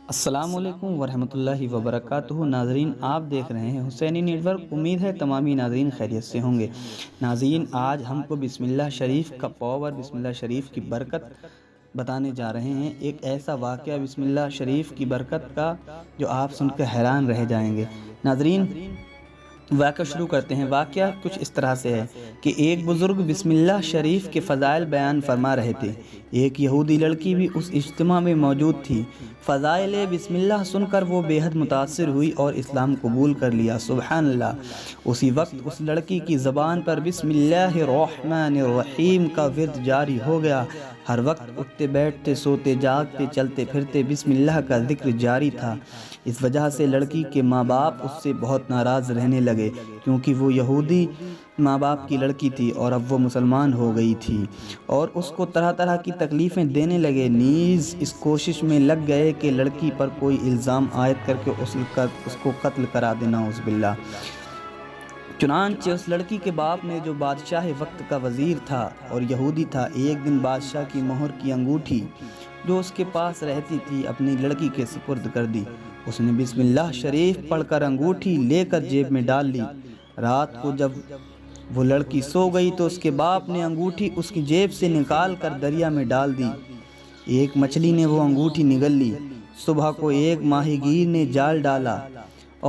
السلام علیکم ورحمۃ اللہ وبرکاتہ۔ ناظرین، آپ دیکھ رہے ہیں حسینی نیٹ ورک۔ امید ہے تمامی ناظرین خیریت سے ہوں گے۔ ناظرین، آج ہم کو بسم اللہ شریف کا پاور، بسم اللہ شریف کی برکت بتانے جا رہے ہیں۔ ایک ایسا واقعہ بسم اللہ شریف کی برکت کا جو آپ سن کر حیران رہ جائیں گے۔ ناظرین، واقعہ شروع کرتے ہیں۔ واقعہ کچھ اس طرح سے ہے کہ ایک بزرگ بسم اللہ شریف کے فضائل بیان فرما رہے تھے۔ ایک یہودی لڑکی بھی اس اجتماع میں موجود تھی۔ فضائل بسم اللہ سن کر وہ بے حد متاثر ہوئی اور اسلام قبول کر لیا۔ سبحان اللہ۔ اسی وقت اس لڑکی کی زبان پر بسم اللہ الرحمن الرحیم کا ورد جاری ہو گیا۔ ہر وقت اٹھتے بیٹھتے، سوتے جاگتے، چلتے پھرتے بسم اللہ کا ذکر جاری تھا۔ اس وجہ سے لڑکی کے ماں باپ اس سے بہت ناراض رہنے لگے، کیونکہ وہ یہودی ماں باپ کی لڑکی تھی اور اب وہ مسلمان ہو گئی تھی، اور اس کو طرح طرح کی تکلیفیں دینے لگے۔ نیز اس کوشش میں لگ گئے کہ لڑکی پر کوئی الزام عائد کر کے اس کو قتل کرا دینا، اعوذ باللہ۔ چنانچہ اس لڑکی کے باپ نے، جو بادشاہ وقت کا وزیر تھا اور یہودی تھا، ایک دن بادشاہ کی مہر کی انگوٹھی جو اس کے پاس رہتی تھی اپنی لڑکی کے سپرد کر دی۔ اس نے بسم اللہ شریف پڑھ کر انگوٹھی لے کر جیب میں ڈال لی۔ رات کو جب وہ لڑکی سو گئی تو اس کے باپ نے انگوٹھی اس کی جیب سے نکال کر دریا میں ڈال دی۔ ایک مچھلی نے وہ انگوٹھی نگل لی۔ صبح کو ایک ماہی گیر نے جال ڈالا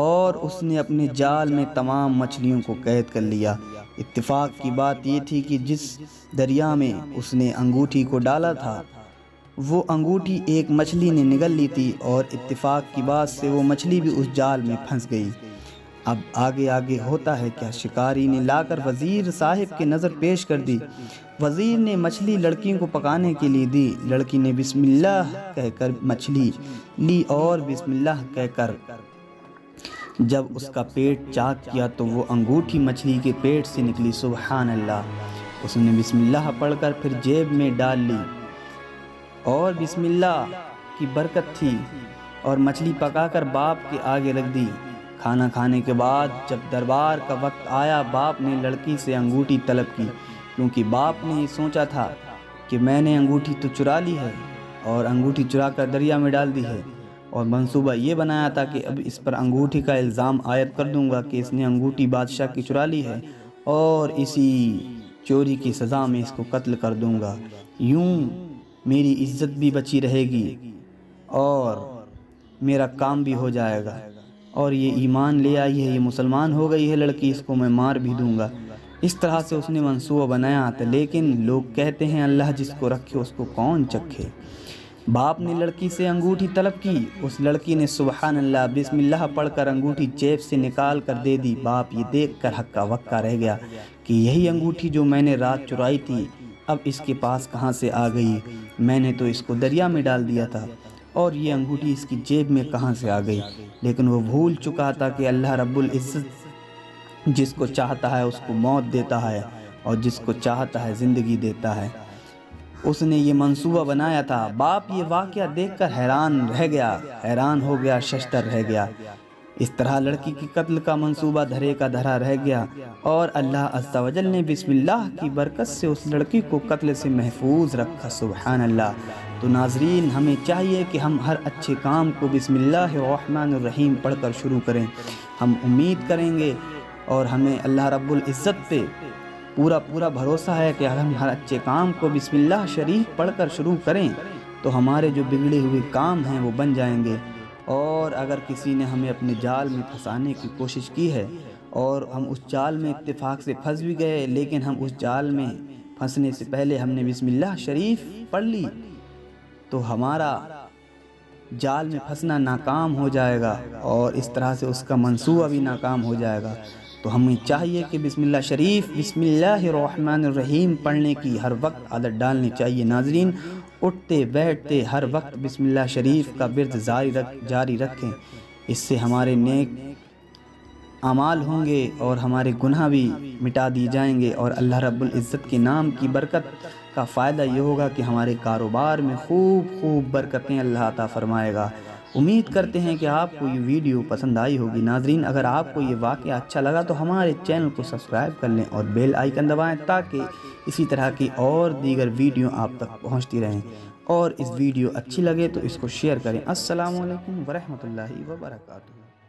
اور اس نے اپنے جال میں تمام مچھلیوں کو قید کر لیا۔ اتفاق کی بات یہ تھی کہ جس دریا میں اس نے انگوٹھی کو ڈالا تھا، وہ انگوٹھی ایک مچھلی نے نگل لی تھی، اور اتفاق کی بات سے وہ مچھلی بھی اس جال میں پھنس گئی۔ اب آگے ہوتا ہے کیا؟ شکاری نے لا کر وزیر صاحب کے نظر پیش کر دی۔ وزیر نے مچھلی لڑکی کو پکانے کے لیے دی۔ لڑکی نے بسم اللہ کہہ کر مچھلی لی اور بسم اللہ کہہ کر جب اس کا پیٹ چاک کیا تو وہ انگوٹھی مچھلی کے پیٹ سے نکلی۔ سبحان اللہ۔ اس نے بسم اللہ پڑھ کر پھر جیب میں ڈال لی، اور بسم اللہ کی برکت تھی، اور مچھلی پکا کر باپ کے آگے رکھ دی۔ کھانا کھانے کے بعد جب دربار کا وقت آیا، باپ نے لڑکی سے انگوٹھی طلب کی، کیونکہ باپ نے یہ سوچا تھا کہ میں نے انگوٹھی تو چرا لی ہے اور انگوٹھی چرا کر دریا میں ڈال دی ہے، اور منصوبہ یہ بنایا تھا کہ اب اس پر انگوٹھی کا الزام عائد کر دوں گا کہ اس نے انگوٹھی بادشاہ کی چرا لی ہے، اور اسی چوری کی سزا میں اس کو قتل کر دوں گا۔ یوں میری عزت بھی بچی رہے گی اور میرا کام بھی ہو جائے گا، اور یہ ایمان لے آئی ہے، یہ مسلمان ہو گئی ہے لڑکی، اس کو میں مار بھی دوں گا۔ اس طرح سے اس نے منصوبہ بنایا تھا، لیکن لوگ کہتے ہیں اللہ جس کو رکھے اس کو کون چکھے۔ باپ نے لڑکی سے انگوٹھی طلب کی۔ اس لڑکی نے سبحان اللہ بسم اللہ پڑھ کر انگوٹھی جیب سے نکال کر دے دی۔ باپ یہ دیکھ کر ہکا بکا رہ گیا کہ یہی انگوٹھی جو میں نے رات چرائی تھی اب اس کے پاس کہاں سے آ گئی؟ میں نے تو اس کو دریا میں ڈال دیا تھا، اور یہ انگوٹھی اس کی جیب میں کہاں سے آ گئی؟ لیکن وہ بھول چکا تھا کہ اللہ رب العزت جس کو چاہتا ہے اس کو موت دیتا ہے، اور جس کو چاہتا ہے زندگی دیتا ہے۔ اس نے یہ منصوبہ بنایا تھا۔ باپ یہ واقعہ دیکھ کر حیران ہو گیا، ششدر رہ گیا۔ اس طرح لڑکی کی قتل کا منصوبہ دھرے کا دھرا رہ گیا، اور اللہ عز و جل نے بسم اللہ کی برکت سے اس لڑکی کو قتل سے محفوظ رکھا۔ سبحان اللہ۔ تو ناظرین، ہمیں چاہیے کہ ہم ہر اچھے کام کو بسم اللہ الرحمن الرحیم پڑھ کر شروع کریں۔ ہم امید کریں گے، اور ہمیں اللہ رب العزت پہ پورا بھروسہ ہے کہ اگر ہم ہر اچھے کام کو بسم اللہ شریف پڑھ کر شروع کریں تو ہمارے جو بگڑے ہوئے کام ہیں وہ بن جائیں گے۔ اور اگر کسی نے ہمیں اپنے جال میں پھنسانے کی کوشش کی ہے اور ہم اس جال میں اتفاق سے پھنس بھی گئے، لیکن ہم اس جال میں پھنسنے سے پہلے ہم نے بسم اللہ شریف پڑھ لی، تو ہمارا جال میں پھنسنا ناکام ہو جائے گا، اور اس طرح سے اس کا منصوبہ بھی ناکام ہو جائے گا۔ تو ہمیں چاہیے کہ بسم اللہ شریف، بسم اللہ الرحمن الرحیم پڑھنے کی ہر وقت عادت ڈالنی چاہیے۔ ناظرین، اٹھتے بیٹھتے ہر وقت بسم اللہ شریف کا ورد جاری رکھیں۔ اس سے ہمارے نیک اعمال ہوں گے اور ہمارے گناہ بھی مٹا دی جائیں گے، اور اللہ رب العزت کے نام کی برکت کا فائدہ یہ ہوگا کہ ہمارے کاروبار میں خوب برکتیں اللہ عطا فرمائے گا۔ امید کرتے ہیں کہ آپ کو یہ ویڈیو پسند آئی ہوگی۔ ناظرین، اگر آپ کو یہ واقعہ اچھا لگا تو ہمارے چینل کو سبسکرائب کر لیں اور بیل آئیکن دبائیں، تاکہ اسی طرح کی اور دیگر ویڈیو آپ تک پہنچتی رہیں۔ اور اس ویڈیو اچھی لگے تو اس کو شیئر کریں۔ السلام علیکم ورحمۃ اللہ وبرکاتہ۔